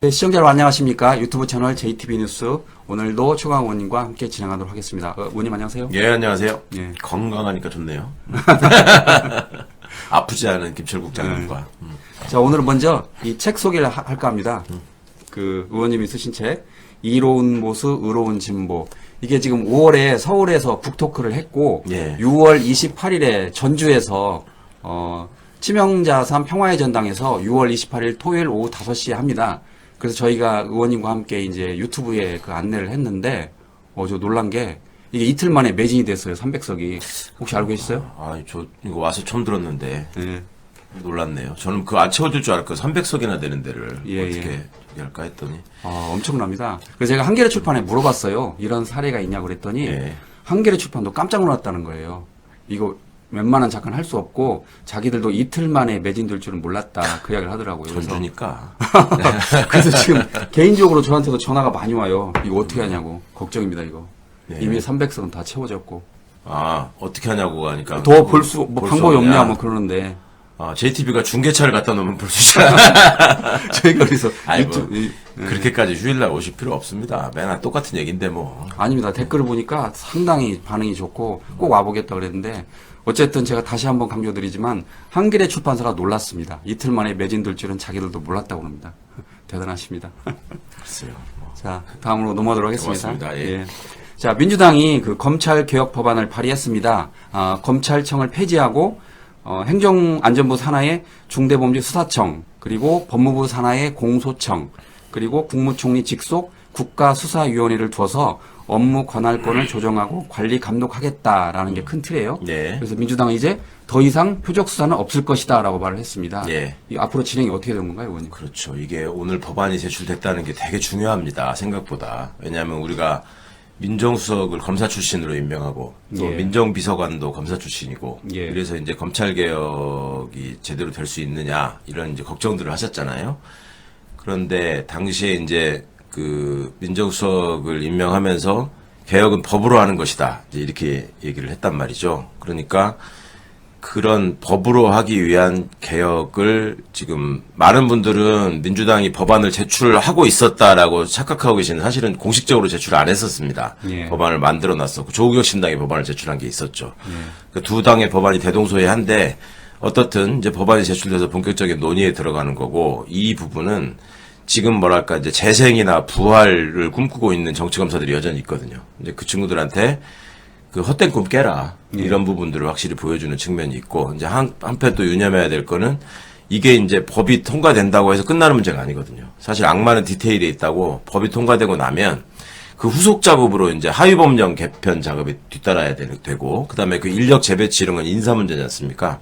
네, 시청자 여러분 안녕하십니까? 유튜브 채널 JTB 뉴스 오늘도 최강 의원님과 함께 진행하도록 하겠습니다. 의원님 안녕하세요. 예, 안녕하세요. 예. 건강하니까 좋네요. 아프지 않은 김철국 장관과. 자, 오늘은 먼저 이 책 소개를 할까 합니다. 그 의원님이 쓰신 책 이로운 보수, 의로운 진보. 이게 지금 5월에 서울에서 북토크를 했고 예. 6월 28일에 전주에서 치명자산 평화의 전당에서 6월 28일 토요일 오후 5시에 합니다. 그래서 저희가 의원님과 함께 이제 유튜브에 그 안내를 했는데, 저 놀란 게, 이게 이틀 만에 매진이 됐어요, 300석이. 혹시 알고 계셨어요? 저 이거 와서 처음 들었는데. 네. 놀랐네요. 저는 그거 안 채워줄 줄 알았고 300석이나 되는 데를 예, 어떻게 할까 했더니. 엄청납니다. 그래서 제가 한겨레 출판에 물어봤어요. 이런 사례가 있냐고 그랬더니, 예. 한겨레 출판도 깜짝 놀랐다는 거예요. 이거 웬만한 작가는 할 수 없고, 자기들도 이틀 만에 매진될 줄은 몰랐다. 그 이야기를 하더라고요. 그래서 전주니까. 그래서 지금 개인적으로 저한테도 전화가 많이 와요. 이거 어떻게 하냐고. 걱정입니다, 이거. 네. 이미 300석은 다 채워졌고. 어떻게 하냐고 하니까. 더 볼 수, 볼 방법이 수 없냐, 없냐. 뭐 그러는데. JTB가 중계차를 갖다 놓으면 볼 수 있잖아. 저희가 그래서. 그렇게까지 휴일날 오실 필요 없습니다. 맨날 똑같은 얘기인데 뭐. 아닙니다. 댓글을 보니까 상당히 반응이 좋고 꼭 와보겠다 그랬는데 어쨌든 제가 다시 한번 강조드리지만 한겨레 출판사가 놀랐습니다. 이틀 만에 매진될 줄은 자기들도 몰랐다고 합니다. 대단하십니다. 글쎄요. 자, 다음으로 넘어가도록 하겠습니다. 고맙습니다. 예. 자, 민주당이 그 검찰 개혁 법안을 발의했습니다. 검찰청을 폐지하고 행정안전부 산하의 중대범죄수사청, 그리고 법무부 산하의 공소청, 그리고 국무총리 직속 국가수사위원회를 두어서 업무 관할권을 조정하고 관리 감독하겠다라는 게 큰 틀이에요. 네. 그래서 민주당은 이제 더 이상 표적 수사는 없을 것이다라고 말을 했습니다. 예. 이 앞으로 진행이 어떻게 되는 건가요, 의원님? 그렇죠. 이게 오늘 법안이 제출됐다는 게 되게 중요합니다. 생각보다. 왜냐하면 우리가 민정수석을 검사 출신으로 임명하고 또 예. 민정비서관도 검사 출신이고 예. 그래서 이제 검찰 개혁이 제대로 될 수 있느냐 이런 이제 걱정들을 하셨잖아요. 그런데 당시에 이제 그 민정수석을 임명하면서 개혁은 법으로 하는 것이다. 이제 이렇게 얘기를 했단 말이죠. 그러니까 그런 법으로 하기 위한 개혁을 지금 많은 분들은 민주당이 법안을 제출하고 있었다라고 착각하고 계시는 사실은 공식적으로 제출 안 했었습니다. 예. 법안을 만들어 놨었고 조국혁 신당이 법안을 제출한 게 있었죠. 그 두 당의 법안이 대동소이한데 어떻든 이제 법안이 제출돼서 본격적인 논의에 들어가는 거고 이 부분은 지금 뭐랄까 이제 재생이나 부활을 꿈꾸고 있는 정치검사들이 여전히 있거든요. 이제 그 친구들한테 그 헛된 꿈 깨라. 이런 부분들을 확실히 보여주는 측면이 있고, 이제 한편 또 유념해야 될 거는 이게 이제 법이 통과된다고 해서 끝나는 문제가 아니거든요. 사실 악마는 디테일에 있다고 법이 통과되고 나면 그 후속 작업으로 이제 하위법령 개편 작업이 뒤따라야 되고, 그 다음에 그 인력 재배치 이런 건 인사 문제지 않습니까?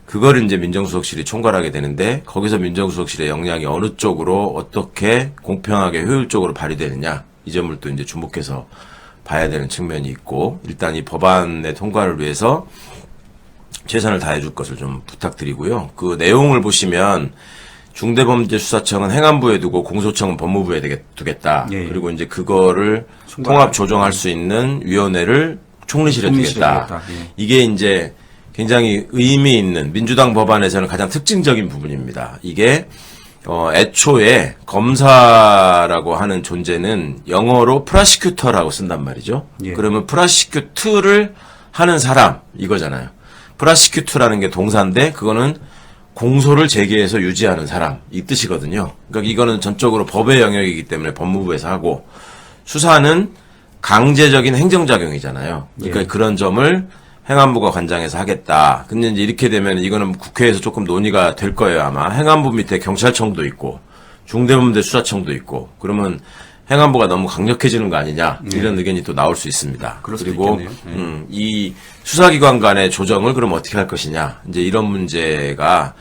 그거를 이제 민정수석실이 총괄하게 되는데, 거기서 민정수석실의 역량이 어느 쪽으로 어떻게 공평하게 효율적으로 발휘되느냐, 이 점을 또 이제 주목해서 봐야 되는 측면이 있고, 일단 이 법안의 통과를 위해서 최선을 다해 줄 것을 좀 부탁드리고요. 그 내용을 보시면 중대범죄수사청은 행안부에 두고 공소청은 법무부에 두겠다. 예. 그리고 이제 그거를 통합 조정할 수 있는 위원회를 총리실에 두겠다. 예. 이게 이제 굉장히 의미 있는 민주당 법안에서는 가장 특징적인 부분입니다. 이게 애초에 검사라고 하는 존재는 영어로 프라시큐터라고 쓴단 말이죠. 예. 그러면 프라시큐트를 하는 사람 이거잖아요. 프라시큐트라는 게 동사인데 그거는 공소를 제기해서 유지하는 사람 이 뜻이거든요. 그러니까 이거는 전적으로 법의 영역이기 때문에 법무부에서 하고 수사는 강제적인 행정작용이잖아요. 그러니까 예. 그런 점을 행안부가 관장해서 하겠다. 근데 이제 이렇게 되면 이거는 국회에서 조금 논의가 될 거예요, 아마. 행안부 밑에 경찰청도 있고, 중대범죄수사청도 있고, 그러면 행안부가 너무 강력해지는 거 아니냐, 이런 의견이 또 나올 수 있습니다. 그럴 수도 그리고, 있겠네요. 이 수사기관 간의 조정을 그럼 어떻게 할 것이냐, 이제 이런 문제가,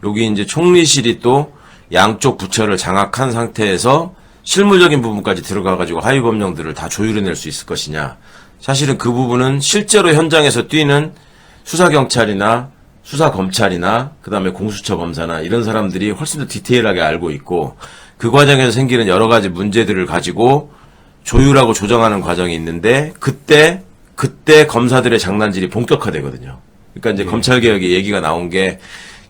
여기 이제 총리실이 또 양쪽 부처를 장악한 상태에서 실무적인 부분까지 들어가가지고 하위법령들을 다 조율해낼 수 있을 것이냐, 사실은 그 부분은 실제로 현장에서 뛰는 수사경찰이나 수사검찰이나 그다음에 공수처 검사나 이런 사람들이 훨씬 더 디테일하게 알고 있고 그 과정에서 생기는 여러 가지 문제들을 가지고 조율하고 조정하는 과정이 있는데 그때 검사들의 장난질이 본격화되거든요. 그러니까 이제 검찰개혁의 얘기가 나온 게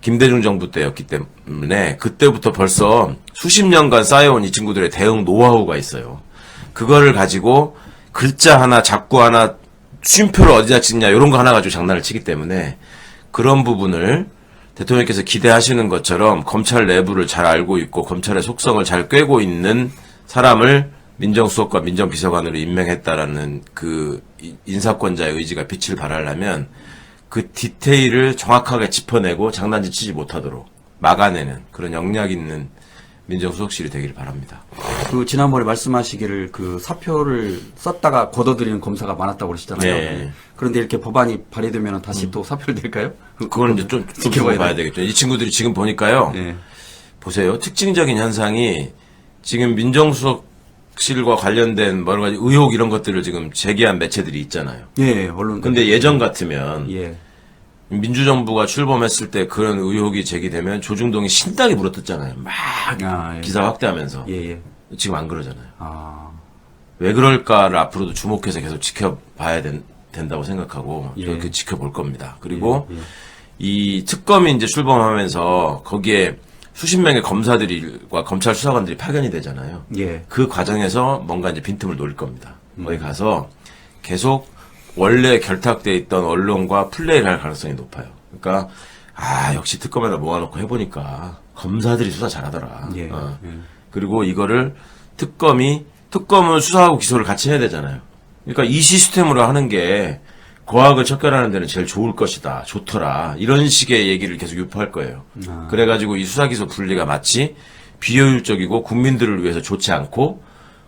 김대중 정부 때였기 때문에 그때부터 벌써 수십 년간 쌓여온 이 친구들의 대응 노하우가 있어요. 그거를 가지고 글자 하나, 작구 하나, 쉼표를 어디다 찍냐 이런 거 하나 가지고 장난을 치기 때문에 그런 부분을 대통령께서 기대하시는 것처럼 검찰 내부를 잘 알고 있고 검찰의 속성을 잘 꿰고 있는 사람을 민정수석과 민정비서관으로 임명했다라는 그 인사권자의 의지가 빛을 발하려면 그 디테일을 정확하게 짚어내고 장난질 치지 못하도록 막아내는 그런 역량 있는 민정수석실이 되기를 바랍니다. 그 지난번에 말씀하시기를 그 사표를 썼다가 걷어들이는 검사가 많았다고 그러시잖아요. 네. 그런데 이렇게 법안이 발의되면 다시 또 사표를 낼까요? 그거는 이제 좀 지켜봐야 되겠죠. 이 친구들이 지금 보니까요. 네. 보세요. 특징적인 현상이 지금 민정수석실과 관련된 여러 가지 의혹 이런 것들을 지금 제기한 매체들이 있잖아요. 예, 언론. 근데 예전 같으면 예. 민주정부가 출범했을 때 그런 의혹이 제기되면 조중동이 신나게 물어뜯잖아요. 막 아, 예. 기사 확대하면서. 예, 예. 지금 안 그러잖아요. 아, 왜 그럴까를 앞으로도 주목해서 계속 지켜봐야 된다고 생각하고 예. 그렇게 지켜볼 겁니다. 그리고 예. 이 특검이 이제 출범하면서 거기에 수십 명의 검사들과 검찰 수사관들이 파견이 되잖아요. 예. 그 과정에서 뭔가 이제 빈틈을 노릴 겁니다. 거기 가서 계속 원래 결탁돼 있던 언론과 플레이를 할 가능성이 높아요. 그러니까 역시 특검에다 모아놓고 해보니까 검사들이 수사 잘하더라. 예. 예. 그리고 이거를 특검은 수사하고 기소를 같이 해야 되잖아요. 그러니까 이 시스템으로 하는 게 고학을 척결하는 데는 제일 좋을 것이다. 좋더라. 이런 식의 얘기를 계속 유포할 거예요. 그래가지고 이 수사기소 분리가 마치 비효율적이고 국민들을 위해서 좋지 않고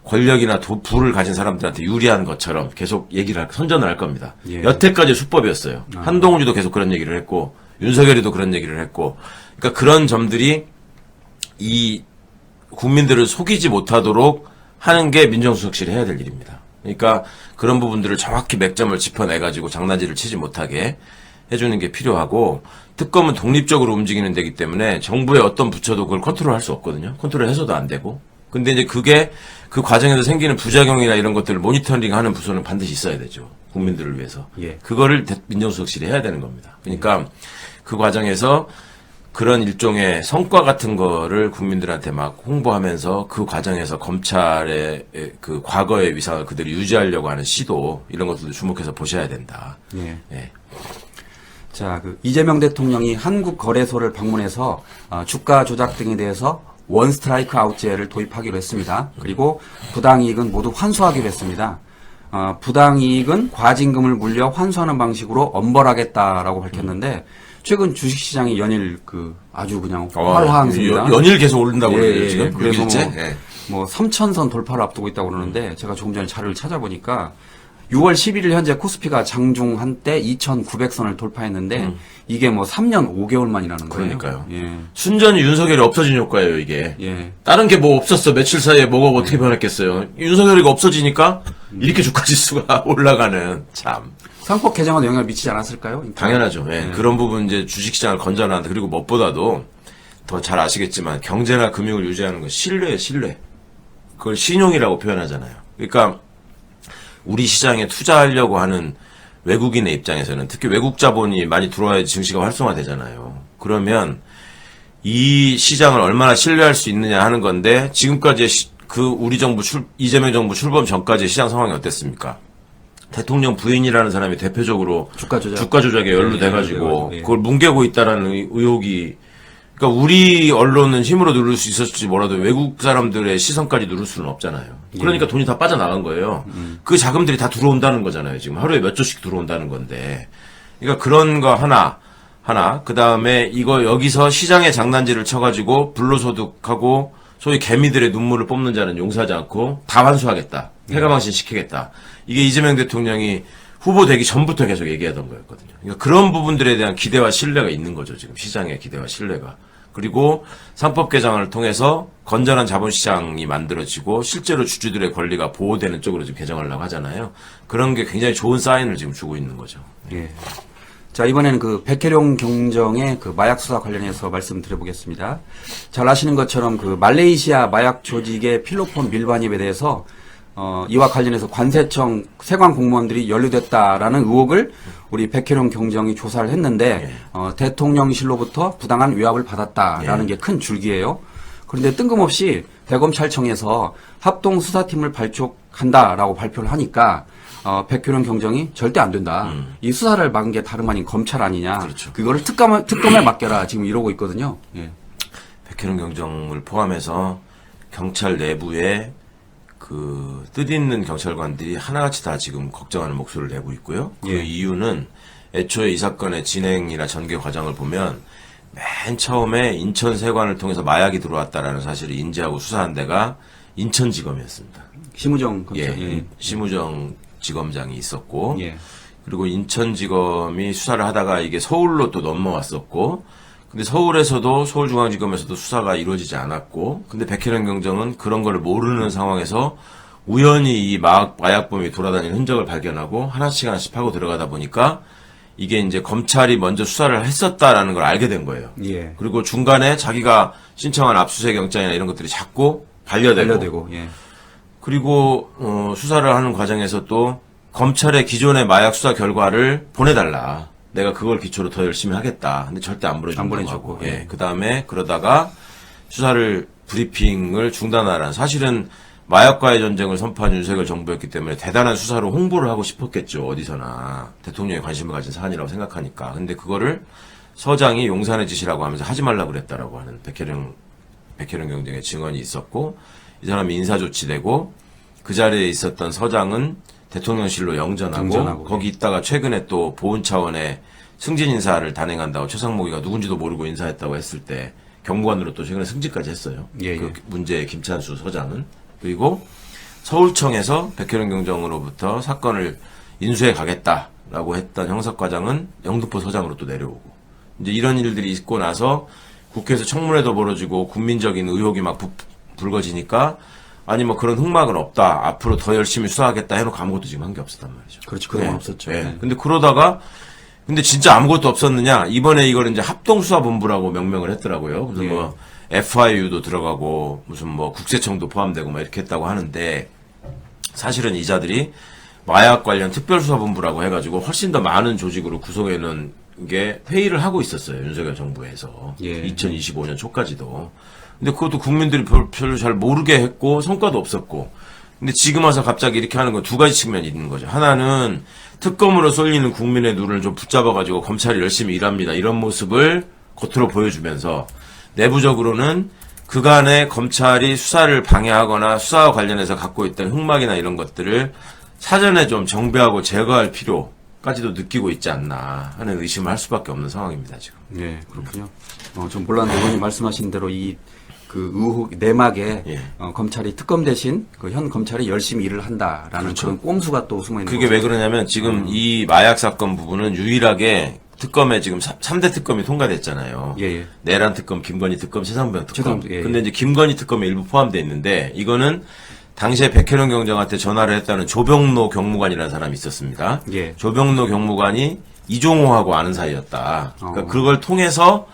권력이나 부를 가진 사람들한테 유리한 것처럼 계속 선전을 할 겁니다. 예. 여태까지 수법이었어요. 한동훈이도 계속 그런 얘기를 했고 윤석열이도 그런 얘기를 했고 그러니까 그런 점들이 이 국민들을 속이지 못하도록 하는 게 민정수석실이 해야 될 일입니다. 그러니까 그런 부분들을 정확히 맥점을 짚어내가지고 장난질을 치지 못하게 해주는 게 필요하고 특검은 독립적으로 움직이는 데기 때문에 정부의 어떤 부처도 그걸 컨트롤할 수 없거든요. 컨트롤해서도 안 되고. 근데 이제 그게 그 과정에서 생기는 부작용이나 이런 것들을 모니터링하는 부서는 반드시 있어야 되죠. 국민들을 위해서. 예. 그거를 민정수석실이 해야 되는 겁니다. 그러니까 그 과정에서 그런 일종의 성과 같은 거를 국민들한테 막 홍보하면서 그 과정에서 검찰의 그 과거의 위상을 그대로 유지하려고 하는 시도 이런 것들도 주목해서 보셔야 된다. 예. 예. 자, 그 이재명 대통령이 한국거래소를 방문해서 주가 조작 등에 대해서 원 스트라이크 아웃제를 도입하기로 했습니다. 그리고 부당이익은 모두 환수하기로 했습니다. 부당이익은 과징금을 물려 환수하는 방식으로 엄벌하겠다라고 밝혔는데 최근 주식시장이 연일 아주 그냥 활화항입니다. 연일 계속 오른다고 예, 그래요 예, 지금. 그래서 예. 뭐 3,000선 돌파를 앞두고 있다고 그러는데 제가 조금 전에 자료를 찾아보니까 6월 11일 현재 코스피가 장중 한때 2,900선을 돌파했는데 이게 뭐 3년 5개월 만이라는 거예요. 그러니까요. 예. 순전히 윤석열이 없어진 효과예요 이게. 예. 다른 게 뭐 없었어. 며칠 사이에 뭐가 어떻게 변했겠어요. 윤석열이가 없어지니까 이렇게 주가지수가 올라가는 참. 상법 개정은 영향을 미치지 않았을까요? 당연하죠. 예. 그런 부분 이제 주식시장을 건전한데 그리고 무엇보다도 더 잘 아시겠지만 경제나 금융을 유지하는 건 신뢰예요, 신뢰. 그걸 신용이라고 표현하잖아요. 그러니까 우리 시장에 투자하려고 하는 외국인의 입장에서는 특히 외국 자본이 많이 들어와야 증시가 활성화되잖아요. 그러면 이 시장을 얼마나 신뢰할 수 있느냐 하는 건데 지금까지 우리 정부 이재명 정부 출범 전까지 시장 상황이 어땠습니까? 대통령 부인이라는 사람이 대표적으로 주가 조작에 연루돼가지고 그걸 뭉개고 있다라는 의혹이 그러니까 우리 언론은 힘으로 누를 수 있었을지 몰라도 외국 사람들의 시선까지 누를 수는 없잖아요. 그러니까 돈이 다 빠져나간 거예요. 그 자금들이 다 들어온다는 거잖아요. 지금 하루에 몇 조씩 들어온다는 건데. 그러니까 그런 거 하나. 그 다음에 여기서 시장에 장난질을 쳐가지고 불로소득하고 소위 개미들의 눈물을 뽑는 자는 용서하지 않고 다 환수하겠다. 폐가망신 시키겠다. 이게 이재명 대통령이 후보되기 전부터 계속 얘기하던 거였거든요. 그러니까 그런 부분들에 대한 기대와 신뢰가 있는 거죠. 지금 시장의 기대와 신뢰가. 그리고 상법 개정을 통해서 건전한 자본시장이 만들어지고 실제로 주주들의 권리가 보호되는 쪽으로 지금 개정하려고 하잖아요. 그런 게 굉장히 좋은 사인을 지금 주고 있는 거죠. 예. 자, 이번에는 백혜룡 경정의 마약 수사 관련해서 말씀드려보겠습니다. 잘 아시는 것처럼 말레이시아 마약 조직의 필로폰 밀반입에 대해서 이와 관련해서 관세청 세관 공무원들이 연루됐다라는 의혹을 우리 백혜룡 경정이 조사를 했는데 대통령실로부터 부당한 위압을 받았다라는 게 큰 줄기예요. 그런데 뜬금없이 대검찰청에서 합동 수사팀을 발족한다라고 발표를 하니까 백혜룡 경정이 절대 안 된다. 이 수사를 막은 게 다름 아닌 검찰 아니냐. 그렇죠. 그거를 특검에 맡겨라. 지금 이러고 있거든요. 예. 백혜룡 경정을 포함해서 경찰 내부에 그 뜻있는 경찰관들이 하나같이 다 지금 걱정하는 목소리를 내고 있고요. 그 예. 이유는 애초에 이 사건의 진행이나 전개 과정을 보면 맨 처음에 인천 세관을 통해서 마약이 들어왔다라는 사실을 인지하고 수사한 데가 인천지검이었습니다. 심우정 검찰. 예, 심우정 지검장이 있었고, 예. 그리고 인천지검이 수사를 하다가 이게 서울로 또 넘어왔었고, 근데 서울에서도 서울중앙지검에서도 수사가 이루어지지 않았고, 근데 백혜령 경정은 그런 거를 모르는 상황에서 우연히 이 마약범이 돌아다니는 흔적을 발견하고 하나씩 하고 들어가다 보니까 이게 이제 검찰이 먼저 수사를 했었다라는 걸 알게 된 거예요. 예. 그리고 중간에 자기가 신청한 압수수색 영장이나 이런 것들이 자꾸 반려되고 예. 그리고 수사를 하는 과정에서 또 검찰의 기존의 마약 수사 결과를 보내달라. 내가 그걸 기초로 더 열심히 하겠다. 근데 절대 안 보내주고. 예. 그 다음에 그러다가 수사를 브리핑을 중단하라는 사실은 마약과의 전쟁을 선포한 윤석열 정부였기 때문에 대단한 수사로 홍보를 하고 싶었겠죠. 어디서나. 대통령이 관심을 가진 사안이라고 생각하니까. 근데 그거를 서장이 용산의 짓이라고 하면서 하지 말라고 그랬다라고 하는 백혜령 경정의 증언이 있었고 이 사람이 인사조치되고 그 자리에 있었던 서장은 대통령실로 영전하고 거기 있다가 최근에 또 보훈 차원의 승진 인사를 단행한다고 최상목이가 누군지도 모르고 인사했다고 했을 때 경무관으로 또 최근에 승진까지 했어요. 예, 그 예. 문제의 김찬수 서장은. 그리고 서울청에서 백혜령 경정으로부터 사건을 인수해 가겠다라고 했던 형사과장은 영등포 서장으로 또 내려오고 이제 이런 일들이 있고 나서 국회에서 청문회도 벌어지고 국민적인 의혹이 막 불거지니까 아니 뭐 그런 흑막은 없다. 앞으로 더 열심히 수사하겠다 해놓고 아무것도 지금 한 게 없었단 말이죠. 그렇죠. 그동안 없었죠. 네. 네. 근데 그러다가 근데 진짜 아무것도 없었느냐? 이번에 이걸 이제 합동수사본부라고 명명을 했더라고요. 그래서 예. 뭐 FIU도 들어가고 무슨 뭐 국세청도 포함되고 막 이렇게 했다고 하는데 사실은 이자들이 마약 관련 특별수사본부라고 해가지고 훨씬 더 많은 조직으로 구성해 놓은 게 회의를 하고 있었어요. 윤석열 정부에서. 예. 2025년 초까지도. 근데 그것도 국민들이 별로 잘 모르게 했고 성과도 없었고. 근데 지금 와서 갑자기 이렇게 하는 건 두 가지 측면이 있는 거죠. 하나는 특검으로 쏠리는 국민의 눈을 좀 붙잡아가지고 검찰이 열심히 일합니다. 이런 모습을 겉으로 보여주면서 내부적으로는 그간의 검찰이 수사를 방해하거나 수사와 관련해서 갖고 있던 흑막이나 이런 것들을 사전에 좀 정비하고 제거할 필요까지도 느끼고 있지 않나 하는 의심을 할 수밖에 없는 상황입니다, 지금. 예, 그렇군요. 좀 몰랐는데 의원님 말씀하신 대로 그 의혹 내막에 예. 검찰이 특검 대신 그 현 검찰이 열심히 일을 한다라는 그렇죠. 그런 꼼수가 또 숨어 있는 그게 거죠. 왜 그러냐면 지금 이 마약 사건 부분은 유일하게 특검에 지금 3대 특검이 통과됐잖아요. 예, 예. 내란 특검, 김건희 특검, 최상병 특검. 예, 예. 근데 이제 김건희 특검에 일부 포함되어 있는데 이거는 당시에 백혜령 경정한테 전화를 했다는 조병로 경무관이라는 사람이 있었습니다. 예. 조병로 경무관이 이종호하고 아는 사이였다. 그러니까 어. 그걸 통해서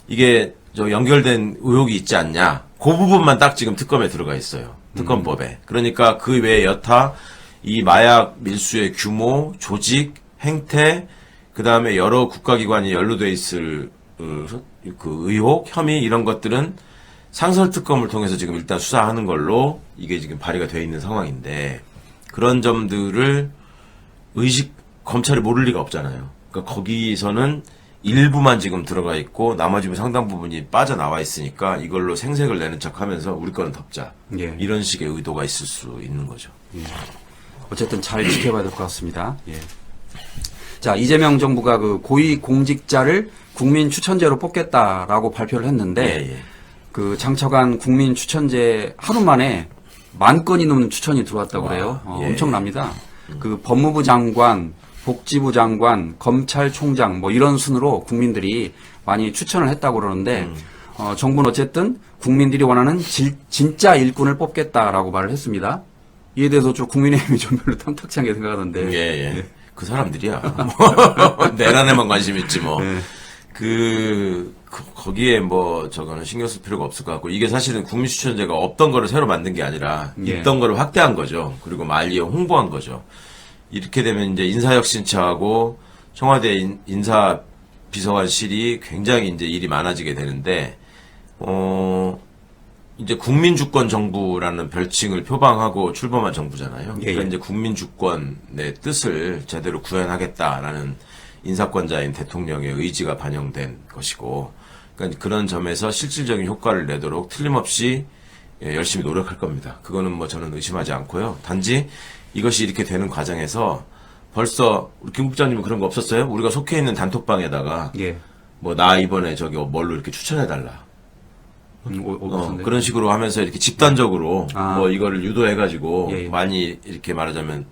이게 연결된 의혹이 있지 않냐. 그 부분만 딱 지금 특검에 들어가 있어요. 특검법에. 그러니까 그 외에 여타 이 마약 밀수의 규모, 조직, 행태, 그 다음에 여러 국가기관이 연루돼 있을 그 의혹, 혐의 이런 것들은 상설특검을 통해서 지금 일단 수사하는 걸로 이게 지금 발의가 되어 있는 상황인데 그런 점들을 검찰이 모를 리가 없잖아요. 그러니까 거기서는 일부만 지금 들어가 있고 나머지 상당 부분이 빠져나와 있으니까 이걸로 생색을 내는 척하면서 우리 거는 덮자. 예. 이런 식의 의도가 있을 수 있는 거죠. 어쨌든 잘 지켜봐야 될 것 같습니다. 예. 자, 이재명 정부가 그 고위 공직자를 국민 추천제로 뽑겠다라고 발표를 했는데 예, 예. 그 장차관 국민 추천제 하루 만에 10,000건이 넘는 추천이 들어왔다고 그래요. 예. 엄청납니다. 그 법무부 장관, 복지부 장관, 검찰총장 뭐 이런 순으로 국민들이 많이 추천을 했다고 그러는데 정부는 어쨌든 국민들이 원하는 진짜 일꾼을 뽑겠다라고 말을 했습니다. 이에 대해서 좀 국민의힘이 좀 별로 탐탁치 않게 생각하는데. 예. 그 사람들이야. 내란에만 관심 있지 뭐. 네. 거기에 뭐 저거는 신경 쓸 필요가 없을 것 같고, 이게 사실은 국민추천제가 없던 거를 새로 만든 게 아니라 예. 있던 거를 확대한 거죠. 그리고 말리에 홍보한 거죠. 이렇게 되면 이제 인사혁신처하고 청와대 인사비서관실이 굉장히 이제 일이 많아지게 되는데, 이제 국민주권 정부라는 별칭을 표방하고 출범한 정부잖아요. 예, 그러니까 예. 이제 국민주권의 뜻을 제대로 구현하겠다라는 인사권자인 대통령의 의지가 반영된 것이고, 그러니까 그런 점에서 실질적인 효과를 내도록 틀림없이 열심히 노력할 겁니다. 그거는 뭐 저는 의심하지 않고요. 단지 이것이 이렇게 되는 과정에서 벌써 우리 김 국장님은 그런 거 없었어요? 우리가 속해 있는 단톡방에다가 예. 뭐 나 이번에 저기 뭘로 이렇게 추천해달라. 없었는데. 그런 식으로 하면서 이렇게 집단적으로 아. 뭐 이거를 유도해가지고 예, 예. 많이 이렇게 말하자면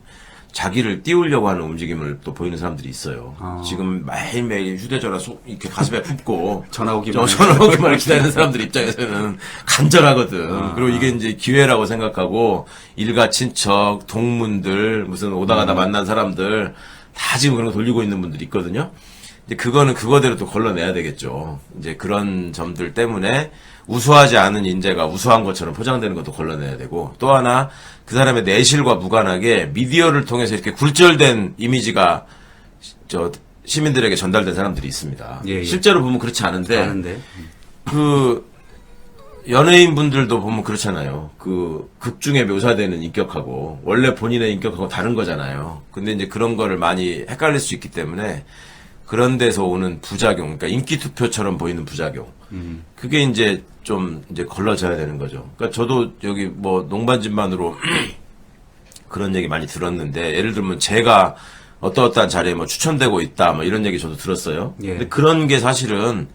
자기를 띄우려고 하는 움직임을 또 보이는 사람들이 있어요. 아. 지금 매일매일 휴대전화 이렇게 가슴에 품고 전화 오기만 전화 오기만 기다리는 사람들 입장에서는 간절하거든. 그리고 이게 이제 기회라고 생각하고 일가 친척, 동문들, 무슨 오다 가다 만난 사람들 다 지금 그런 거 돌리고 있는 분들이 있거든요. 이제 그거는 그거대로 또 걸러내야 되겠죠. 이제 그런 점들 때문에 우수하지 않은 인재가 우수한 것처럼 포장되는 것도 걸러내야 되고, 또 하나 그 사람의 내실과 무관하게 미디어를 통해서 이렇게 굴절된 이미지가 시민들에게 전달된 사람들이 있습니다. 예, 예. 실제로 보면 그렇지 않은데 아는데. 그 연예인 분들도 보면 그렇잖아요. 그 극 중에 묘사되는 인격하고 원래 본인의 인격하고 다른 거잖아요. 근데 이제 그런 거를 많이 헷갈릴 수 있기 때문에 그런 데서 오는 부작용, 그러니까 인기 투표처럼 보이는 부작용. 그게 이제 좀 이제 걸러져야 되는 거죠. 그러니까 저도 여기 뭐 농반진만으로 그런 얘기 많이 들었는데, 예를 들면 제가 어떠어떠한 자리에 뭐 추천되고 있다, 뭐 이런 얘기 저도 들었어요. 예. 근데 그런 게 사실은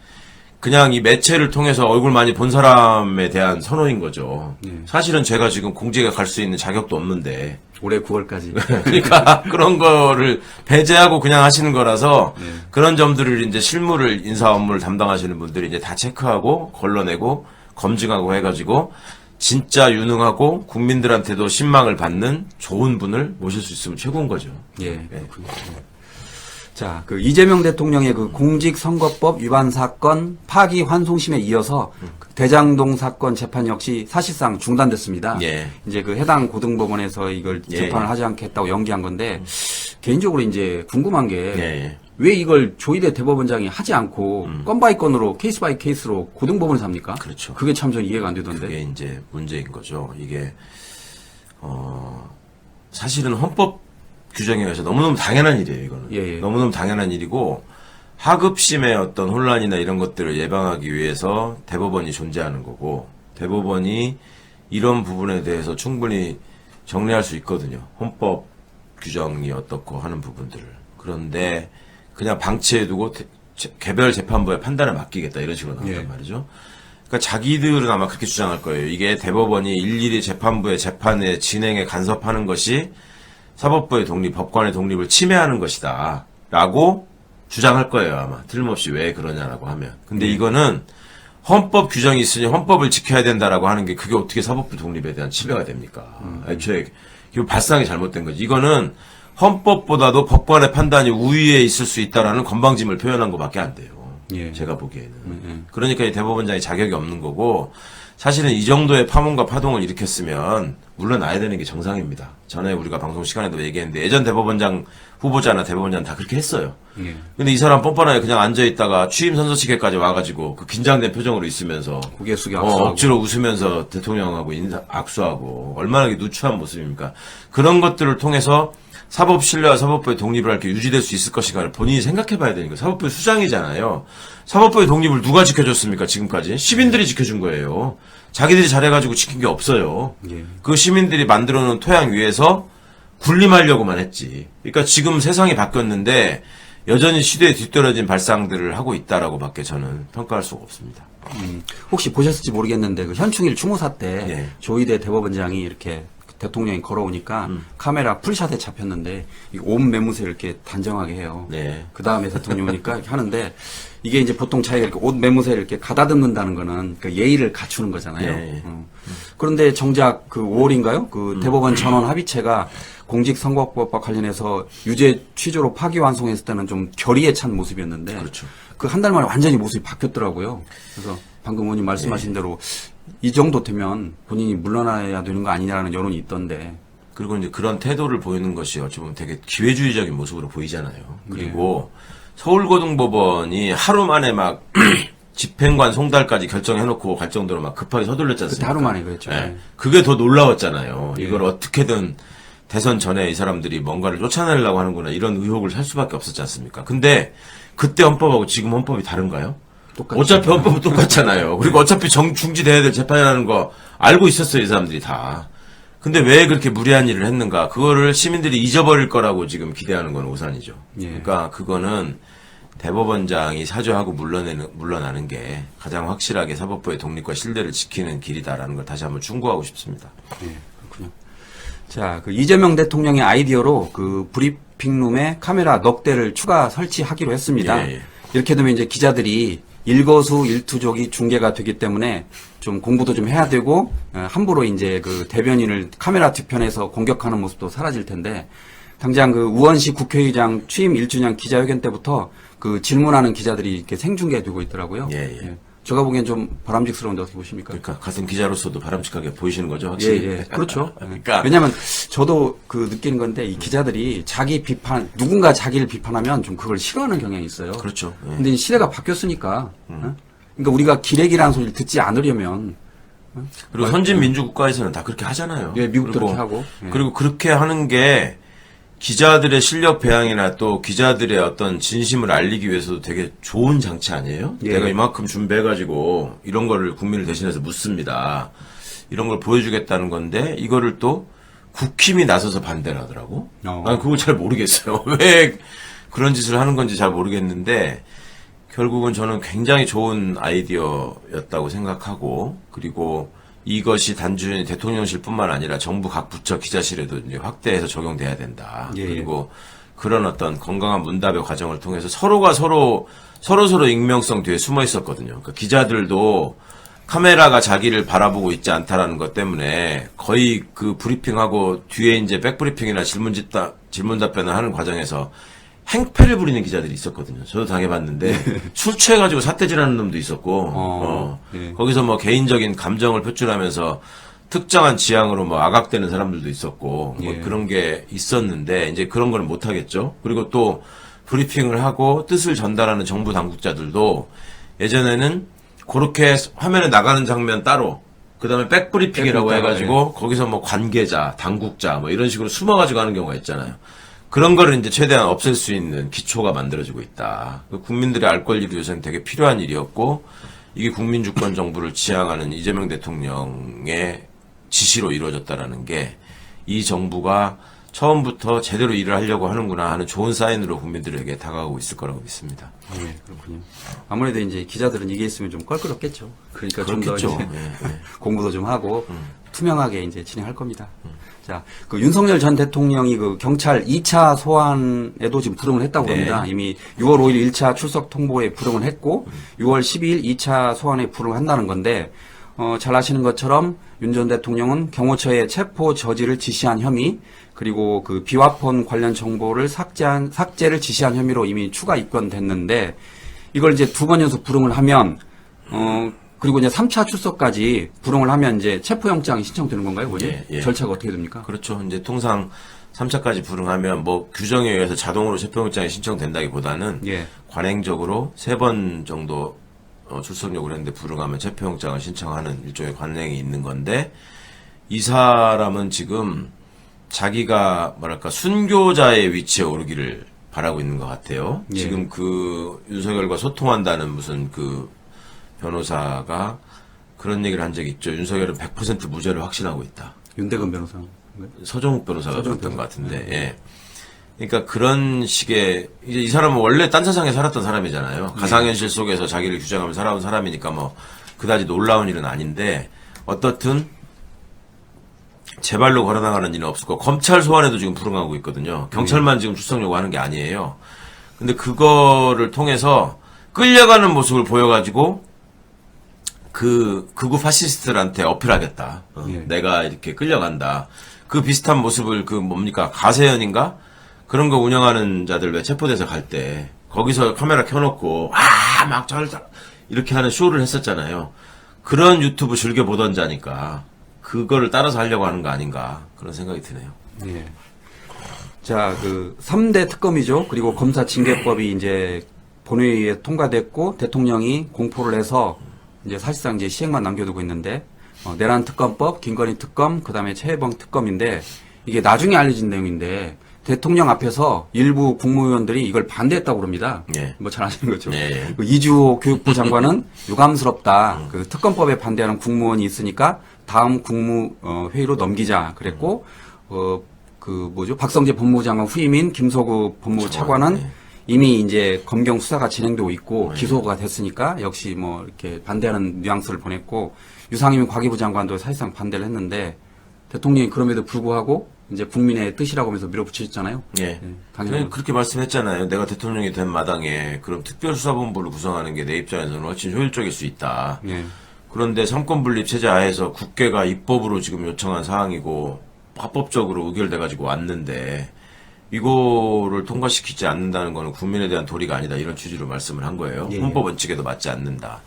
그냥 이 매체를 통해서 얼굴 많이 본 사람에 대한 선호인 거죠. 예. 사실은 제가 지금 공직에 갈 수 있는 자격도 없는데, 올해 9월까지. 그러니까 그런 거를 배제하고 그냥 하시는 거라서 그런 점들을 이제 실무를 인사 업무를 담당하시는 분들이 이제 다 체크하고 걸러내고 검증하고 해가지고 진짜 유능하고 국민들한테도 신망을 받는 좋은 분을 모실 수 있으면 최고인 거죠. 예. 그렇군요. 자, 그 이재명 대통령의 그 공직선거법 위반 사건 파기 환송심에 이어서 그 대장동 사건 재판 역시 사실상 중단됐습니다. 예. 이제 그 해당 고등법원에서 이걸 예, 재판을 예. 하지 않겠다고 연기한 건데, 개인적으로 이제 궁금한 게 예. 왜 이걸 조희대 대법원장이 하지 않고 건 바이 건으로 케이스 바이 케이스로 고등법원에서 합니까? 그렇죠. 그게 참 전 이해가 안 되던데. 그게 이제 문제인 거죠. 이게 사실은 헌법 규정에 의해서 너무너무 당연한 일이에요. 이거는 예, 예. 너무너무 당연한 일이고, 하급심의 어떤 혼란이나 이런 것들을 예방하기 위해서 대법원이 존재하는 거고, 대법원이 이런 부분에 대해서 충분히 정리할 수 있거든요. 헌법 규정이 어떻고 하는 부분들을. 그런데 그냥 방치해두고 개별 재판부의 판단을 맡기겠다 이런 식으로 나온단 예. 말이죠. 그러니까 자기들은 아마 그렇게 주장할 거예요. 이게 대법원이 일일이 재판부의 재판의 진행에 간섭하는 것이 사법부의 독립, 법관의 독립을 침해하는 것이다 라고 주장할 거예요. 아마 틀림없이 왜 그러냐라고 하면. 근데 이거는 헌법 규정이 있으니 헌법을 지켜야 된다라고 하는 게 그게 어떻게 사법부 독립에 대한 침해가 됩니까? 애초에 이거 발상이 잘못된 거지. 이거는 헌법보다도 법관의 판단이 우위에 있을 수 있다라는 건방짐을 표현한 것밖에 안 돼요. 예. 제가 보기에는. 그러니까 이 대법원장이 자격이 없는 거고, 사실은 이 정도의 파문과 파동을 일으켰으면 물러나야 되는 게 정상입니다. 전에 우리가 방송 시간에도 얘기했는데, 예전 대법원장 후보자나 대법원장 다 그렇게 했어요. 예. 근데 이 사람 뻔뻔하게 그냥 앉아있다가 취임 선서식에까지 와가지고 그 긴장된 표정으로 있으면서 고개 숙여 악수하고. 억지로 웃으면서 대통령하고 악수하고 얼마나 누추한 모습입니까? 그런 것들을 통해서 사법 신뢰와 사법부의 독립을 이렇게 유지될 수 있을 것인가를 본인이 생각해봐야 되니까. 사법부의 수장이잖아요. 사법부의 독립을 누가 지켜줬습니까? 지금까지 시민들이 지켜준 거예요. 자기들이 잘해가지고 지킨 게 없어요. 예. 그 시민들이 만들어놓은 토양 위에서 군림하려고만 했지. 그러니까 지금 세상이 바뀌었는데 여전히 시대에 뒤떨어진 발상들을 하고 있다라고밖에 저는 평가할 수가 없습니다. 혹시 보셨을지 모르겠는데 그 현충일 추모사 때 예. 조희대 대법원장이 이렇게 대통령이 걸어오니까 카메라 풀샷에 잡혔는데 온 매무새를 이렇게 단정하게 해요. 네. 그 다음에 대통령이 오니까 이렇게 하는데 이게 이제 보통 자기가 이렇게 옷 매무새를 이렇게 가다듬는다는 거는 그 예의를 갖추는 거잖아요. 네. 그런데 정작 그 5월인가요? 그 대법원 전원 합의체가 공직선거법과 관련해서 유죄 취조로 파기환송했을 때는 좀 결의에 찬 모습이었는데 그렇죠. 그 한 달 만에 완전히 모습이 바뀌었더라고요. 그래서 방금 의원님 말씀하신 대로 이 정도 되면 본인이 물러나야 되는 거 아니냐라는 여론이 있던데. 그리고 이제 그런 태도를 보이는 것이 어찌 보면 되게 기회주의적인 모습으로 보이잖아요. 그리고 서울고등법원이 하루 만에 막 집행관 송달까지 결정해놓고 갈 정도로 막 급하게 서둘렀지 않습니까? 하루 만에 그랬죠. 네. 그게 더 놀라웠잖아요. 이걸 어떻게든 대선 전에 이 사람들이 뭔가를 쫓아내려고 하는구나 이런 의혹을 살 수밖에 없었지 않습니까? 근데 그때 헌법하고 지금 헌법이 다른가요? 똑같죠. 어차피 헌법은 똑같잖아요. 그리고 어차피 중지돼야 될 재판이라는 거 알고 있었어요, 이 사람들이 다. 근데 왜 그렇게 무리한 일을 했는가? 그거를 시민들이 잊어버릴 거라고 지금 기대하는 건 오산이죠. 예. 그러니까 그거는 대법원장이 사죄하고 물러나는 게 가장 확실하게 사법부의 독립과 신뢰를 지키는 길이다라는 걸 다시 한번 충고하고 싶습니다. 네, 그렇군요. 자, 그 이재명 대통령의 아이디어로 그 브리핑룸에 카메라 넉 대를 추가 설치하기로 했습니다. 예. 이렇게 되면 이제 기자들이 일거수일투족이 중계가 되기 때문에 좀 공부도 좀 해야 되고 함부로 이제 그 대변인을 카메라 뒤편에서 공격하는 모습도 사라질 텐데 당장 그 우원식 국회의장 취임 1주년 기자회견 때부터 그 질문하는 기자들이 이렇게 생중계되고 있더라고요. 예. 제가 보기엔 좀 바람직스러운데 어떻게 보십니까? 그러니까 같은 기자로서도 바람직하게 보이시는 거죠, 확실히. 예. 그렇죠. 그러니까 왜냐하면 저도 그 느끼는 건데 이 기자들이 자기 비판 누군가 자기를 비판하면 좀 그걸 싫어하는 경향이 있어요. 그렇죠. 예. 근데 이 시대가 바뀌었으니까. 그러니까 우리가 기레기라는 소리를 듣지 않으려면 그리고 선진 민주국가에서는 다 그렇게 하잖아요. 예, 미국도 그리고, 그렇게 하고. 예. 그리고 그렇게 하는 게 기자들의 실력 배양이나 또 기자들의 어떤 진심을 알리기 위해서도 되게 좋은 장치 아니에요? 예. 내가 이만큼 준비해가지고 이런 거를 국민을 대신해서 묻습니다. 이런 걸 보여주겠다는 건데 이거를 또 국힘이 나서서 반대를 하더라고. 난 그걸 잘 모르겠어요. 왜 그런 짓을 하는 건지 잘 모르겠는데 결국은 저는 굉장히 좋은 아이디어였다고 생각하고 그리고 이것이 단순히 대통령실뿐만 아니라 정부 각 부처 기자실에도 이제 확대해서 적용돼야 된다. 예. 그리고 그런 어떤 건강한 문답의 과정을 통해서 서로가 서로 익명성 뒤에 숨어 있었거든요. 그러니까 기자들도 카메라가 자기를 바라보고 있지 않다라는 것 때문에 거의 그 브리핑하고 뒤에 이제 백브리핑이나 질문 답변을 하는 과정에서 행패를 부리는 기자들이 있었거든요. 저도 당해봤는데 술 취해가지고 삿대질하는 놈도 있었고 예. 거기서 뭐 개인적인 감정을 표출하면서 특정한 지향으로 뭐 악악되는 사람들도 있었고 뭐 예. 그런 게 있었는데 이제 그런 거는 못 하겠죠. 그리고 또 브리핑을 하고 뜻을 전달하는 정부 당국자들도 예전에는 그렇게 화면에 나가는 장면 따로 그다음에 백브리핑이라고 해가지고 거기서 뭐 관계자, 당국자 뭐 이런 식으로 숨어가지고 하는 경우가 있잖아요. 그런 거를 이제 최대한 없앨 수 있는 기초가 만들어지고 있다. 국민들의 알 권리도 요새는 되게 필요한 일이었고 이게 국민주권 정부를 지향하는 이재명 대통령의 지시로 이루어졌다라는 게 이 정부가 처음부터 제대로 일을 하려고 하는구나 하는 좋은 사인으로 국민들에게 다가가고 있을 거라고 믿습니다. 네, 그렇군요. 아무래도 이제 기자들은 이게 있으면 좀 껄끄럽겠죠. 그러니까 좀 더 그렇겠죠. 이제 예. 공부도 좀 하고 투명하게 이제 진행할 겁니다. 자, 그 윤석열 전 대통령이 그 경찰 2차 소환에도 지금 불응을 했다고 네. 합니다. 이미 6월 5일 1차 출석 통보에 불응을 했고 6월 12일 2차 소환에 불응을 한다는 건데 잘 아시는 것처럼 윤 전 대통령은 경호처에 체포 저지를 지시한 혐의 그리고 그 비화폰 관련 정보를 삭제를 지시한 혐의로 이미 추가 입건됐는데 이걸 이제 2번 연속 불응을 하면 그리고 이제 3차 출석까지 불응을 하면 이제 체포영장이 신청되는 건가요, 뭐지? 예. 절차가 어떻게 됩니까? 그렇죠. 이제 통상 3차까지 불응하면 뭐 규정에 의해서 자동으로 체포영장이 신청된다기보다는 예. 관행적으로 3번 정도 출석 요구를 했는데 불응하면 체포영장을 신청하는 일종의 관행이 있는 건데 이 사람은 지금 자기가 뭐랄까 순교자의 위치에 오르기를 바라고 있는 것 같아요. 예. 지금 그 윤석열과 소통한다는 무슨 그 변호사가 그런 얘기를 한 적이 있죠. 윤석열은 100% 무죄를 확신하고 있다. 윤대건 변호사. 서정욱 변호사가 그랬던 것 같은데, 예. 그러니까 그런 식의, 이제 이 사람은 원래 딴 세상에 살았던 사람이잖아요. 가상현실 속에서 자기를 규정하며 살아온 사람이니까 뭐, 그다지 놀라운 일은 아닌데, 어떻든, 제 발로 걸어나가는 일은 없을 거고 검찰 소환에도 지금 불응하고 있거든요. 경찰만 지금 출석 요구하는 게 아니에요. 근데 그거를 통해서 끌려가는 모습을 보여가지고 그 극우 파시스트들한테 어필하겠다. 예. 내가 이렇게 끌려간다. 그 비슷한 모습을 그 뭡니까 가세연인가 그런 거 운영하는 자들 왜 체포돼서 갈 때 거기서 카메라 켜놓고 막 이렇게 하는 쇼를 했었잖아요. 그런 유튜브 즐겨 보던 자니까 그거를 따라서 하려고 하는 거 아닌가 그런 생각이 드네요. 예. 자, 그 3대 특검이죠. 그리고 검사 징계법이 이제 본회의에 통과됐고 대통령이 공포를 해서 이제 사실상 이제 시행만 남겨두고 있는데 내란 특검법, 김건희 특검, 그다음에 최혜봉 특검인데 이게 나중에 알려진 내용인데 대통령 앞에서 일부 국무위원들이 이걸 반대했다고 그럽니다. 예. 뭐 잘 아시는 거죠. 예. 그 이주호 교육부 장관은 유감스럽다. 그 특검법에 반대하는 국무원이 있으니까 다음 국무회의로 넘기자 그랬고 그 뭐죠? 박성재 법무부 장관 후임인 김소구 법무부 차관은 예. 이미 이제 검경 수사가 진행되고 있고 예. 기소가 됐으니까 역시 뭐 이렇게 반대하는 뉘앙스를 보냈고 유상임 과기부 장관도 사실상 반대를 했는데 대통령이 그럼에도 불구하고 이제 국민의 뜻이라고 하면서 밀어붙이셨잖아요. 예. 당연히 저는 그렇게 말씀했잖아요. 내가 대통령이 된 마당에 그럼 특별수사본부를 구성하는 게 내 입장에서는 훨씬 효율적일 수 있다. 예. 그런데 삼권분립 체제 하에서 국회가 입법으로 지금 요청한 사항이고 합법적으로 의결돼가지고 왔는데 이거를 통과시키지 않는다는 거는 국민에 대한 도리가 아니다 이런 취지로 말씀을 한 거예요. 예. 헌법 원칙에도 맞지 않는다.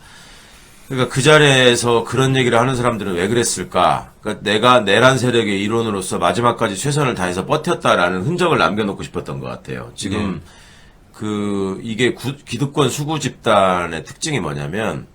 그러니까 그 자리에서 그런 얘기를 하는 사람들은 왜 그랬을까? 그러니까 내가 내란 세력의 일원으로서 마지막까지 최선을 다해서 버텼다라는 흔적을 남겨놓고 싶었던 것 같아요. 지금 이게 기득권 수구 집단의 특징이 뭐냐면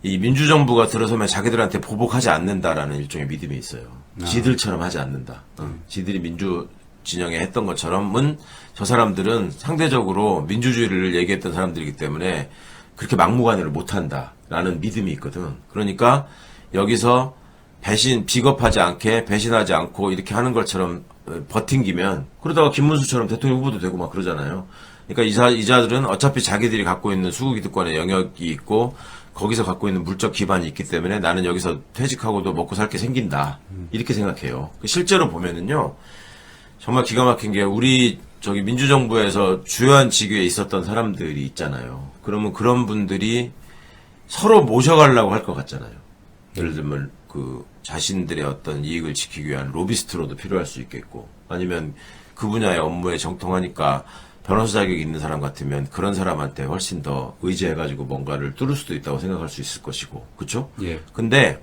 이 민주정부가 들어서면 자기들한테 보복하지 않는다라는 일종의 믿음이 있어요. 지들처럼 하지 않는다. 지들이 민주 진영에 했던 것처럼은 저 사람들은 상대적으로 민주주의를 얘기했던 사람들이기 때문에 그렇게 막무가내를 못한다라는 믿음이 있거든. 그러니까 여기서 비겁하지 않게 배신하지 않고 이렇게 하는 것처럼 버팅기면 그러다가 김문수처럼 대통령 후보도 되고 막 그러잖아요. 그러니까 이자들은 어차피 자기들이 갖고 있는 수구기득권의 영역이 있고 거기서 갖고 있는 물적 기반이 있기 때문에 나는 여기서 퇴직하고도 먹고 살 게 생긴다. 이렇게 생각해요. 실제로 보면은요. 정말 기가 막힌 게 우리 민주정부에서 주요한 직위에 있었던 사람들이 있잖아요. 그러면 그런 분들이 서로 모셔가려고 할 것 같잖아요. 예를 들면 그 자신들의 어떤 이익을 지키기 위한 로비스트로도 필요할 수 있겠고 아니면 그 분야의 업무에 정통하니까 변호사 자격이 있는 사람 같으면 그런 사람한테 훨씬 더 의지해가지고 뭔가를 뚫을 수도 있다고 생각할 수 있을 것이고 그렇죠? 예. 근데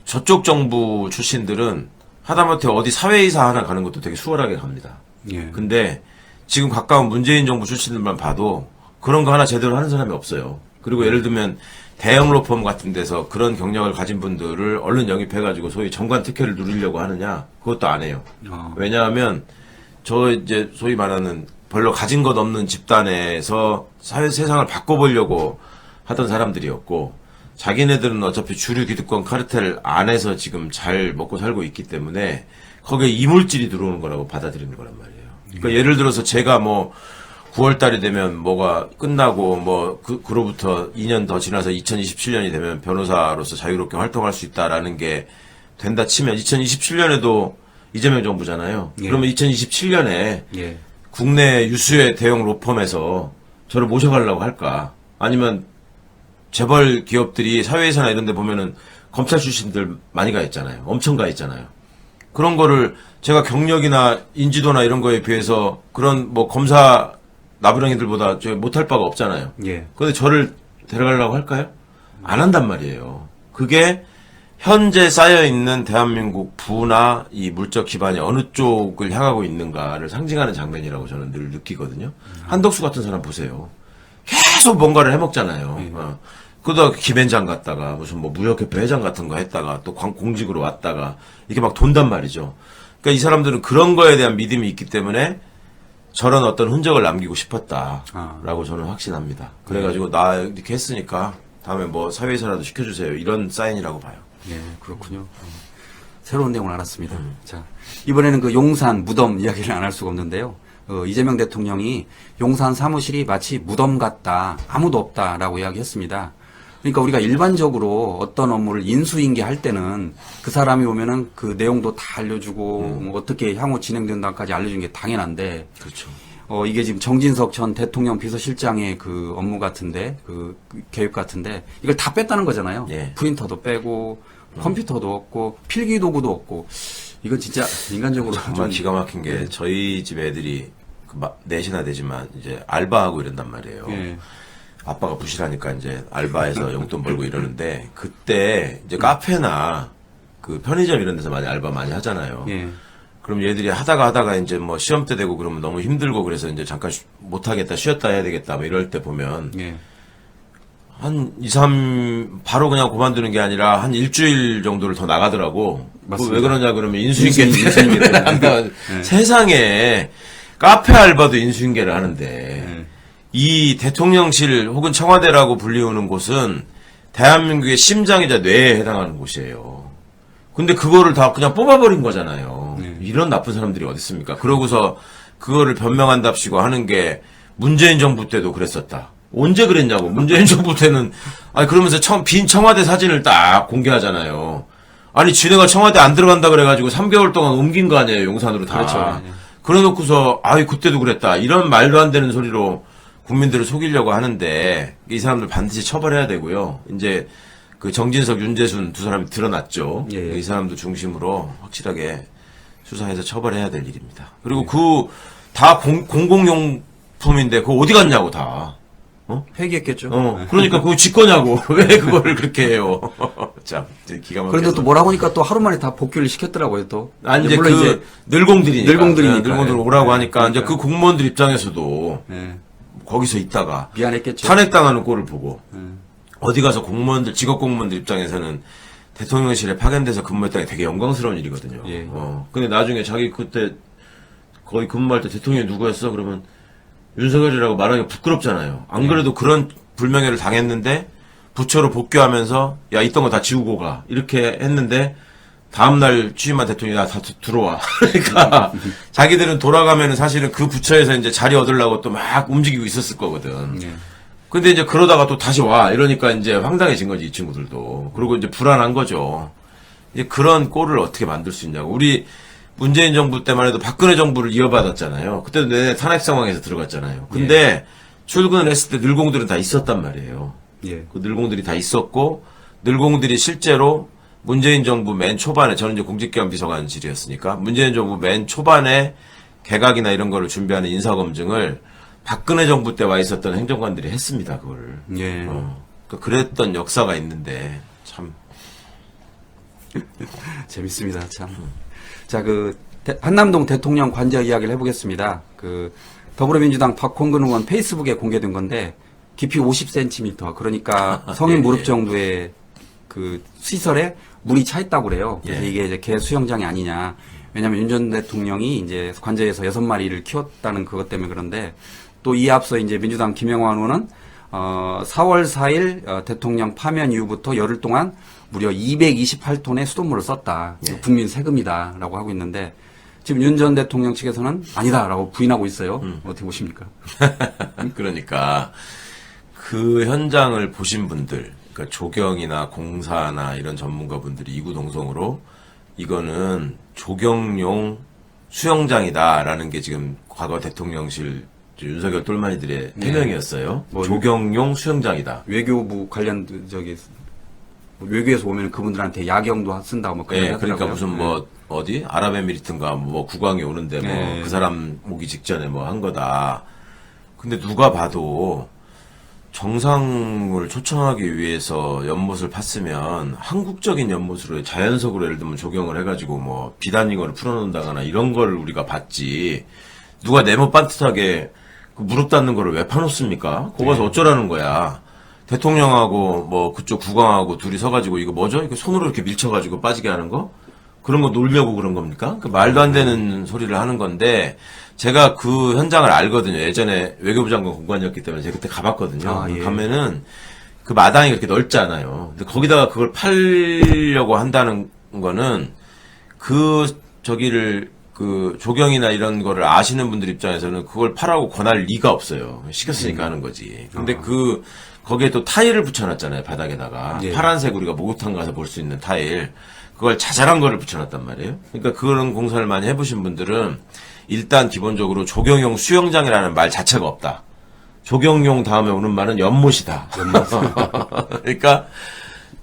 저쪽 정부 출신들은 하다못해 어디 사회이사 하나 가는 것도 되게 수월하게 갑니다. 예. 근데 지금 가까운 문재인 정부 출신들만 봐도 그런 거 하나 제대로 하는 사람이 없어요. 그리고 예를 들면 대형 로펌 같은 데서 그런 경력을 가진 분들을 얼른 영입해가지고 소위 정관 특혜를 누리려고 하느냐? 그것도 안 해요. 왜냐하면 이제 소위 말하는 별로 가진 것 없는 집단에서 세상을 바꿔보려고 하던 사람들이었고 자기네들은 어차피 주류 기득권 카르텔 안에서 지금 잘 먹고 살고 있기 때문에 거기에 이물질이 들어오는 거라고 받아들이는 거란 말이에요. 그러니까 예를 들어서 제가 9월 달이 되면 뭐가 끝나고 그로부터 2년 더 지나서 2027년이 되면 변호사로서 자유롭게 활동할 수 있다라는 게 된다 치면 2027년에도 이재명 정부잖아요. 예. 그러면 2027년에 예. 국내 유수의 대형 로펌에서 저를 모셔가려고 할까? 아니면 재벌 기업들이 사회이사나 이런 데 보면은 검찰 출신들 많이 가 있잖아요. 엄청 가 있잖아요. 그런 거를 제가 경력이나 인지도나 이런 거에 비해서 그런 검사 나부랭이들보다 못할 바가 없잖아요. 예. 근데 저를 데려가려고 할까요? 안 한단 말이에요. 그게 현재 쌓여있는 대한민국 부나 이 물적 기반이 어느 쪽을 향하고 있는가를 상징하는 장면이라고 저는 늘 느끼거든요. 한덕수 같은 사람 보세요. 계속 뭔가를 해먹잖아요. 그러다가 김앤장 갔다가 무슨 무역협회 회장 같은 거 했다가 또 공직으로 왔다가 이렇게 막 돈단 말이죠. 그러니까 이 사람들은 그런 거에 대한 믿음이 있기 때문에 저런 어떤 흔적을 남기고 싶었다라고 저는 확신합니다. 그래가지고 나 이렇게 했으니까 다음에 사회이사라도 시켜주세요. 이런 사인이라고 봐요. 예, 그렇군요. 새로운 내용을 알았습니다. 자, 이번에는 그 용산 무덤 이야기를 안 할 수가 없는데요. 이재명 대통령이 용산 사무실이 마치 무덤 같다, 아무도 없다라고 이야기했습니다. 그러니까 우리가 일반적으로 어떤 업무를 인수인계 할 때는 그 사람이 오면은 그 내용도 다 알려주고 뭐 어떻게 향후 진행된다까지 알려주는 게 당연한데 그렇죠. 이게 지금 정진석 전 대통령 비서실장의 그 업무 같은데 그 계획 같은데 이걸 다 뺐다는 거잖아요. 예. 프린터도 빼고 컴퓨터도 없고 필기 도구도 없고 이건 진짜 인간적으로 정말 기가 막힌 게 저희 집 애들이 넷이나 되지만 이제 알바하고 이런단 말이에요. 예. 아빠가 부실하니까 이제 알바해서 용돈 벌고 이러는데 그때 이제 카페나 그 편의점 이런 데서 많이 알바 많이 하잖아요. 예. 그럼 얘들이 하다가 이제 뭐 시험 때 되고 그러면 너무 힘들고 그래서 이제 잠깐 못 하겠다 쉬었다 해야 되겠다 뭐 이럴 때 보면 예. 한 2, 3 바로 그냥 그만두는 게 아니라 한 일주일 정도를 더 나가더라고. 맞습니다. 왜 그러냐 그러면 인수인계 인수인계 때문에. 그러니까 세상에 카페 알바도 인수인계를 하는데 예. 이 대통령실 혹은 청와대라고 불리우는 곳은 대한민국의 심장이자 뇌에 해당하는 곳이에요. 근데 그거를 다 그냥 뽑아버린 거잖아요. 네. 이런 나쁜 사람들이 어디 있습니까? 그러고서 그거를 변명한답시고 하는 게 문재인 정부 때도 그랬었다. 언제 그랬냐고. 문재인 정부 때는 아니 그러면서 빈 청와대 사진을 딱 공개하잖아요. 아니 지네가 청와대 안 들어간다 그래가지고 3개월 동안 옮긴 거 아니에요. 용산으로 다. 그렇죠. 예. 그래놓고서 아이 그때도 그랬다. 이런 말도 안 되는 소리로 국민들을 속이려고 하는데 이 사람들 반드시 처벌해야 되고요. 이제 그 정진석, 윤재순 두 사람이 드러났죠. 예. 이 사람들 중심으로 확실하게 수사해서 처벌해야 될 일입니다. 그리고 그 다 공공용품인데 그거 어디 갔냐고 다. 폐기했겠죠. 그러니까 그거 지 거냐고. 왜 그거를 그렇게 해요. 참, 기가 막혀. 그런데 또 뭐라고 하니까 또 하루 만에 다 복귀를 시켰더라고요, 또. 아니, 이제 물론 그, 늙공들이니까. 늙공들이니까. 늙공들 오라고 예. 하니까, 이제 그러니까. 그 공무원들 입장에서도 예. 거기서 있다가 미안했겠죠. 탄핵당하는 꼴을 보고, 어디 가서 공무원들, 직업 공무원들 입장에서는 대통령실에 파견돼서 근무했다는 게 되게 영광스러운 일이거든요. 예. 근데 나중에 자기 그때 거의 근무할 때 대통령이 누구였어? 그러면 윤석열이라고 말하기가 부끄럽잖아요. 안 그래도 그런 불명예를 당했는데 부처로 복귀하면서 야 있던 거 다 지우고 가 이렇게 했는데 다음날 취임한 대통령이 다 들어와. 그러니까 자기들은 돌아가면은 사실은 그 부처에서 이제 자리 얻으려고 또 막 움직이고 있었을 거거든. 예. 근데 이제 그러다가 또 다시 와 이러니까 이제 황당해진 거지 이 친구들도. 그리고 이제 불안한 거죠. 이제 그런 꼴을 어떻게 만들 수 있냐고. 우리 문재인 정부 때만 해도 박근혜 정부를 이어받았잖아요. 그때도 내내 탄핵 상황에서 들어갔잖아요. 근데 출근을 했을 때 늘공들은 다 있었단 말이에요. 예. 그 늘공들이 다 있었고 늘공들이 실제로 문재인 정부 맨 초반에 저는 이제 공직기관 비서관실이었으니까 문재인 정부 맨 초반에 개각이나 이런 거를 준비하는 인사검증을 박근혜 정부 때 와 있었던 행정관들이 했습니다. 그걸. 예. 그러니까 그랬던 역사가 있는데 참 재밌습니다, 참. 자, 한남동 대통령 관저 이야기를 해보겠습니다. 더불어민주당 박홍근 의원 페이스북에 공개된 건데, 깊이 50cm, 그러니까 성인 예, 무릎 예. 정도의 그 시설에 물이 차 있다고 그래요. 그래서 예. 이게 이제 개 수영장이 아니냐. 왜냐면 윤 전 대통령이 이제 관저에서 6마리를 키웠다는 그것 때문에 그런데, 또 이에 앞서 이제 민주당 김영환 의원은 4월 4일 대통령 파면 이후부터 열흘 동안 무려 228톤의 수돗물을 썼다. 예. 국민 세금이다라고 하고 있는데 지금 윤 전 대통령 측에서는 아니다라고 부인하고 있어요. 어떻게 보십니까? 그러니까 그 현장을 보신 분들, 그러니까 조경이나 공사나 이런 전문가분들이 이구동성으로 이거는 조경용 수영장이다라는 게 지금 과거 대통령실 윤석열 똘마니들의 해명이었어요. 뭐 조경용 수영장이다. 외교부 관련 외교에서 오면 그분들한테 야경도 쓴다고 뭐 그런 예, 거 그러니까 하더라고요. 무슨 뭐 어디 아랍에미리트인가 뭐 국왕이 오는데 뭐 네. 그 사람 오기 직전에 뭐 한 거다. 근데 누가 봐도 정상을 초청하기 위해서 연못을 팠으면 한국적인 연못으로 자연석으로 예를 들면 조경을 해가지고 뭐 비단이거를 풀어놓는다거나 이런 걸 우리가 봤지. 누가 네모 반듯하게 그 무릎 닿는 거를 왜 파놓습니까? 거기 가서 어쩌라는 거야. 대통령하고 뭐 그쪽 국왕하고 둘이 서가지고 이거 뭐죠? 이거 손으로 이렇게 밀쳐가지고 빠지게 하는 거? 그런 거 놀려고 그런 겁니까? 그 말도 안 되는 소리를 하는 건데 제가 그 현장을 알거든요. 예전에 외교부 장관 공관이었기 때문에 제가 그때 가봤거든요. 아, 예. 가면은 그 마당이 그렇게 넓지 않아요. 근데 거기다가 그걸 팔려고 한다는 거는 그 조경이나 이런 거를 아시는 분들 입장에서는 그걸 파라고 권할 리가 없어요. 시켰으니까 하는 거지. 근데 그 거기에 또 타일을 붙여놨잖아요, 바닥에다가. 예. 파란색 우리가 목욕탕 가서 볼 수 있는 타일. 그걸 자잘한 거를 붙여놨단 말이에요. 그러니까 그런 공사를 많이 해보신 분들은 일단 기본적으로 조경용 수영장이라는 말 자체가 없다. 조경용 다음에 오는 말은 연못이다. 그러니까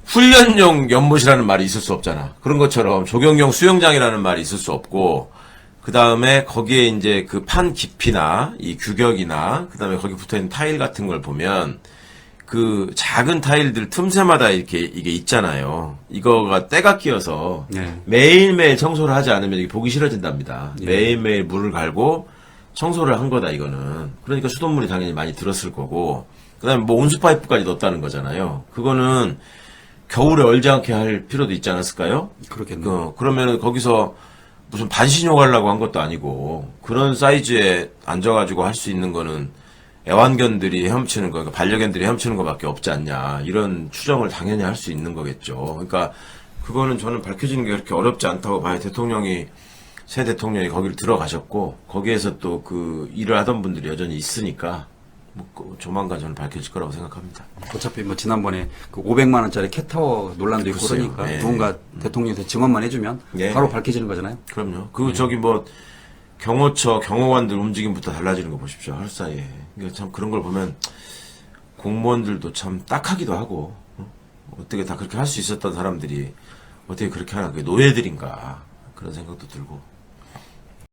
훈련용 연못이라는 말이 있을 수 없잖아. 그런 것처럼 조경용 수영장이라는 말이 있을 수 없고, 그 다음에 거기에 이제 그 판 깊이나 이 규격이나 그 다음에 거기 붙어 있는 타일 같은 걸 보면 그 작은 타일들 틈새마다 이렇게 이게 있잖아요. 이거가 때가 끼어서 네. 매일매일 청소를 하지 않으면 이게 보기 싫어진답니다. 예. 매일매일 물을 갈고 청소를 한 거다, 이거는. 그러니까 수돗물이 당연히 많이 들었을 거고, 그 다음에 뭐 온수 파이프까지 넣었다는 거잖아요. 그거는 겨울에 얼지 않게 할 필요도 있지 않았을까요? 그렇겠네요. 그러면 거기서 무슨 반신욕 하려고 한 것도 아니고, 그런 사이즈에 앉아가지고 할 수 있는 거는 애완견들이 헤엄치는 거, 그러니까 반려견들이 헤엄치는 거밖에 없지 않냐, 이런 추정을 당연히 할 수 있는 거겠죠. 그러니까 그거는 저는 밝혀지는 게 그렇게 어렵지 않다고 봐요. 새 대통령이 거기를 들어가셨고, 거기에서 또 그 일을 하던 분들이 여전히 있으니까 뭐 조만간 저는 밝혀질 거라고 생각합니다. 어차피 뭐 지난번에 그 500만 원짜리 캣타워 논란도 있고 글쎄요. 그러니까 네. 누군가 대통령한테 증언만 해주면 네. 바로 밝혀지는 거잖아요. 그럼요. 저기 뭐 경호처 경호관들 움직임부터 달라지는 거 보십시오, 하루 사이에. 그러니까 참 그런 걸 보면 공무원들도 참 딱하기도 하고, 어떻게 다 그렇게 할 수 있었던 사람들이 어떻게 그렇게 하나, 그게 노예들인가, 그런 생각도 들고.